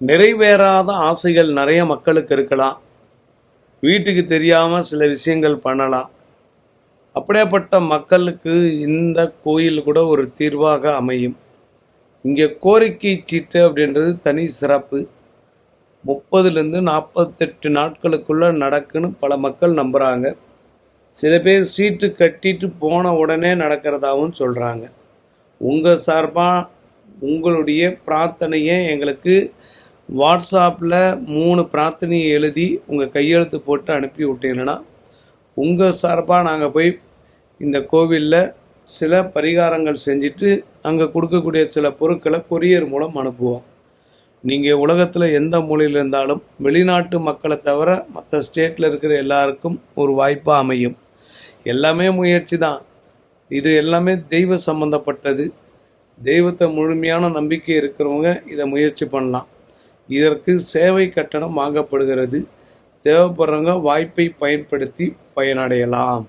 நிறைவேறாத ஆசைகள் நிறைய மக்களுக்கு இருக்கலாம். வீட்டுக்கு தெரியாமல் சில விஷயங்கள் பண்ணலாம். அப்படியேப்பட்ட மக்களுக்கு இந்த கோயில் கூட ஒரு தீர்வாக அமையும். இங்கே கோரிக்கை சீட்டு அப்படின்றது தனி சிறப்பு. 30லேருந்து 48 நாட்களுக்குள்ளே நடக்குன்னு பல மக்கள் நம்புகிறாங்க. சில பேர் சீட்டு கட்டிட்டு போன உடனே நடக்கிறதாகவும் சொல்கிறாங்க. உங்கள் சார்பாக உங்களுடைய பிரார்த்தனையை எங்களுக்கு வாட்ஸ்அப்பில் 3 பிரார்த்தனையை எழுதி உங்கள் கையெழுத்து போட்டு அனுப்பி விட்டீங்கன்னா உங்கள் சார்பாக நாங்கள் போய் இந்த கோவிலில் சில பரிகாரங்கள் செஞ்சுட்டு அங்கே கொடுக்கக்கூடிய சில பொருட்களை கொரியர் மூலம் அனுப்புவோம். நீங்கள் உலகத்தில் எந்த மூலையில் இருந்தாலும் வெளிநாட்டு மக்களை தவிர மற்ற ஸ்டேட்டில் இருக்கிற எல்லாருக்கும் ஒரு வாய்ப்பாக அமையும். எல்லாமே முயற்சி தான். இது எல்லாமே தெய்வ சம்பந்தப்பட்டது. தெய்வத்தை முழுமையான நம்பிக்கை இருக்கிறவங்க இதை முயற்சி பண்ணலாம். இதற்கு சேவை கட்டணம் வாங்கப்படுகிறது. தேவைப்படுறவங்க வாய்ப்பை பயன்படுத்தி பயனடையலாம்.